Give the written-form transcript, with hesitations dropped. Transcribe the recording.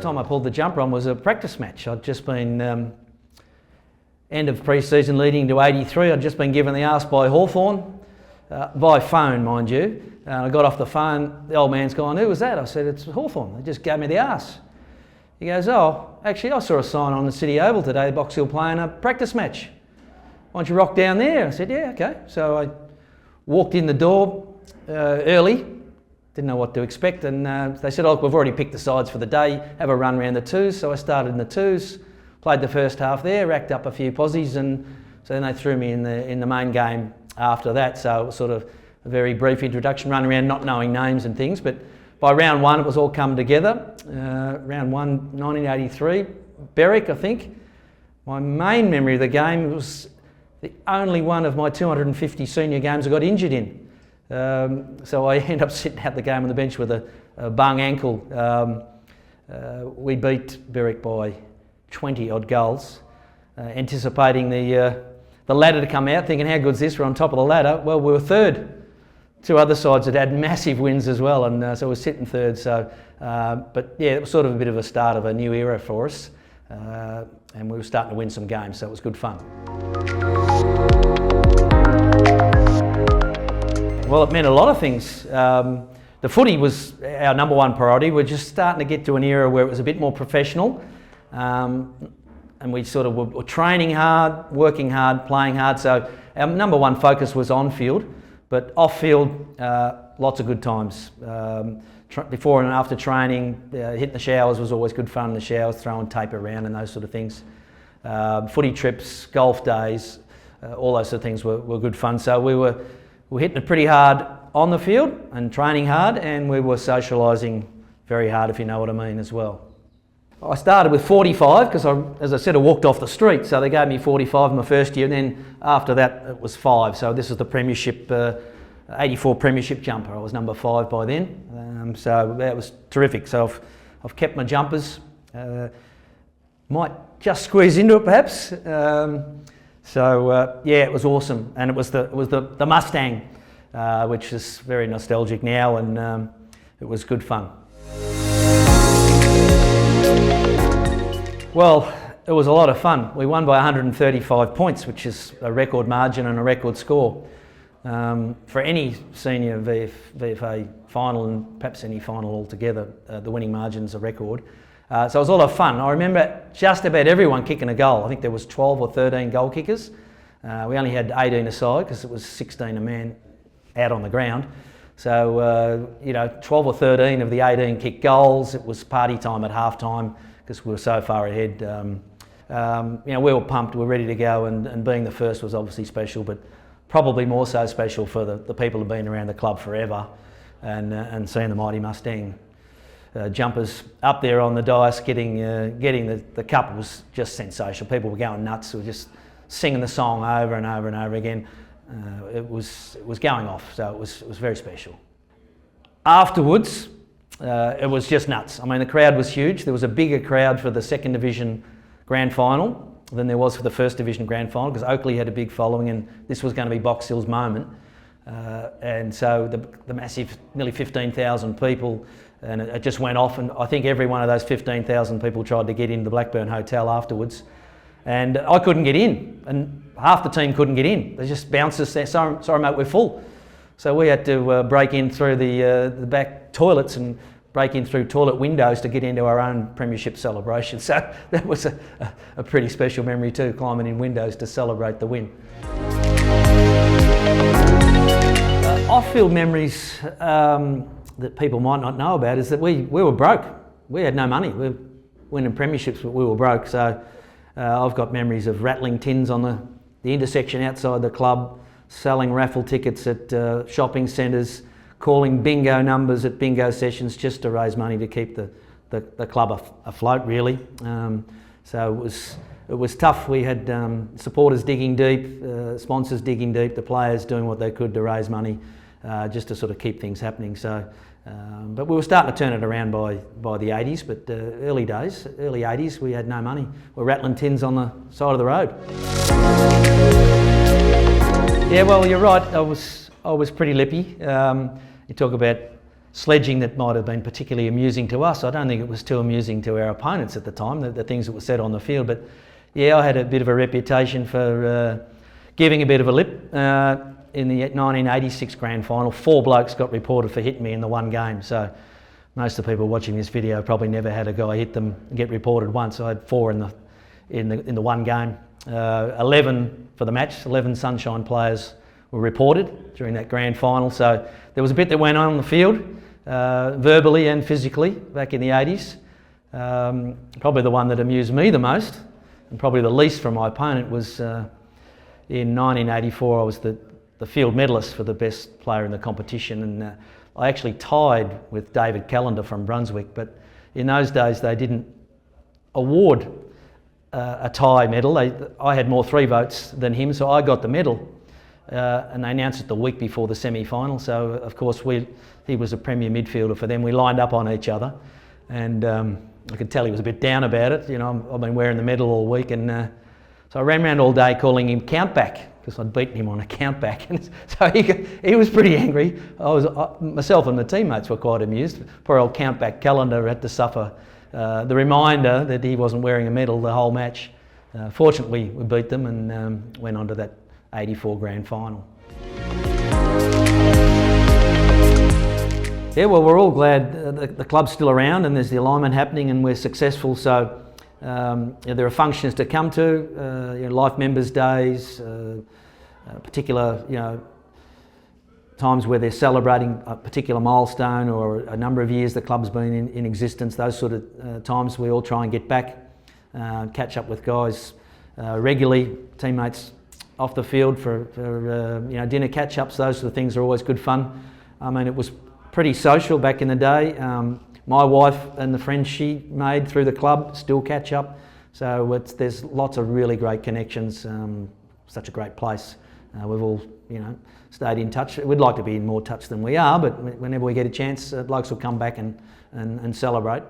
first time I pulled the jumper on was a practice match. I'd just been, end of pre-season leading to 83, I'd just been given the arse by Hawthorn, by phone mind you. I got off the phone, the old man's gone, "Who was that?" I said, "It's Hawthorn, they just gave me the arse." He goes, "Oh, actually I saw a sign on the City Oval today, Box Hill playing a practice match. Why don't you rock down there?" I said, "Yeah, okay." So I walked in the door early, didn't know what to expect, and they said, "Oh, we've already picked the sides for the day, have a run around the twos." So I started in the twos, played the first half there, racked up a few posies, and so then they threw me in the main game after that. So it was sort of a very brief introduction, run around not knowing names and things, but by round one it was all come together. Round one, 1983, Berwick, I think. My main memory of the game was the only one of my 250 senior games I got injured in. So I ended up sitting out the game on the bench with a bung ankle. We beat Berwick by 20 odd goals, anticipating the ladder to come out, thinking how good's this, we're on top of the ladder. Well, we were third. Two other sides had had massive wins as well, and so we're sitting third. So, but yeah, it was sort of a bit of a start of a new era for us, and we were starting to win some games, so it was good fun. Well, it meant a lot of things. The footy was our number one priority. We're just starting to get to an era where it was a bit more professional, and we sort of were training hard, working hard, playing hard. So our number one focus was on field, but off field, lots of good times. Before and after training, hitting the showers was always good fun in the showers, throwing tape around and those sort of things. Footy trips, golf days, all those sort of things were good fun. So we were hitting it pretty hard on the field and training hard, and we were socialising very hard, if you know what I mean, as well. I started with 45 because, as I said, I walked off the street, so they gave me 45 in my first year, and then after that it was 5. So this is the premiership, 84 premiership jumper. I was number 5 by then, so that was terrific. So I've kept my jumpers. Might just squeeze into it perhaps. So yeah, it was awesome, and it was the Mustang, which is very nostalgic now, and it was good fun. Well, it was a lot of fun. We won by 135 points, which is a record margin and a record score for any senior VFA final, and perhaps any final altogether. The winning margin's a record. So it was a lot of fun. I remember just about everyone kicking a goal. I think there was 12 or 13 goal kickers. We only had 18 aside because it was 16 a man out on the ground. So, 12 or 13 of the 18 kicked goals. It was party time at half time because we were so far ahead. We were pumped, we were ready to go, and being the first was obviously special, but probably more so special for the people who've been around the club forever, and seeing the mighty Mustang jumpers up there on the dais getting the cup was just sensational. People were going nuts. We were just singing the song over and over and over again. It was going off, so it was very special. Afterwards, it was just nuts. I mean, the crowd was huge. There was a bigger crowd for the second division grand final than there was for the first division grand final, because Oakley had a big following, and this was going to be Box Hill's moment. And so the massive, nearly 15,000 people, and it just went off, and I think every one of those 15,000 people tried to get into the Blackburn Hotel afterwards, and I couldn't get in, and half the team couldn't get in. They just bounced us there, sorry mate, we're full. So we had to break in through the back toilets and break in through toilet windows to get into our own premiership celebration. So that was a pretty special memory too, climbing in windows to celebrate the win. Off-field memories that people might not know about is that we were broke. We had no money. We were winning premierships, but we were broke. So I've got memories of rattling tins on the intersection outside the club, selling raffle tickets at shopping centres, calling bingo numbers at bingo sessions just to raise money to keep the club afloat, really. So it was tough. We had supporters digging deep, sponsors digging deep, the players doing what they could to raise money just to sort of keep things happening. So, but we were starting to turn it around by the 80s, but early 80s, we had no money. We were rattling tins on the side of the road. Yeah, well, you're right. I was pretty lippy. You talk about sledging that might have been particularly amusing to us. I don't think it was too amusing to our opponents at the time, the things that were said on the field. But yeah, I had a bit of a reputation for giving a bit of a lip. In the 1986 grand final, 4 blokes got reported for hitting me in the one game. So most of the people watching this video probably never had a guy hit them and get reported once. I had 4 in the one game. 11 for the match. 11 Sunshine players were reported during that grand final. So there was a bit that went on the field, verbally and physically, back in the 80s. Probably the one that amused me the most, and probably the least from my opponent, was in 1984. I was the field medalist for the best player in the competition, and I actually tied with David Callender from Brunswick. But in those days they didn't award a tie medal. I had more 3 votes than him, so I got the medal. And they announced it the week before the semi-final. So of course he was a premier midfielder for them. We lined up on each other, and I could tell he was a bit down about it. You know, I've been wearing the medal all week, and so I ran around all day calling him countback, because I'd beaten him on a countback. And so he was pretty angry. Myself and the teammates were quite amused. Poor old countback Callender had to suffer the reminder that he wasn't wearing a medal the whole match. Fortunately, we beat them and went on to that 84 grand final. Yeah, well, we're all glad the club's still around and there's the alignment happening and we're successful. So there are functions to come to, Life Members Days, particular times where they're celebrating a particular milestone or a number of years the club's been in existence. Those sort of times we all try and get back, catch up with guys regularly, teammates off the field for dinner catch-ups. Those sort of things are always good fun. I mean, it was pretty social back in the day. My wife and the friends she made through the club still catch up. So there's lots of really great connections. Such a great place. We've all, stayed in touch. We'd like to be in more touch than we are, but whenever we get a chance, blokes will come back and celebrate.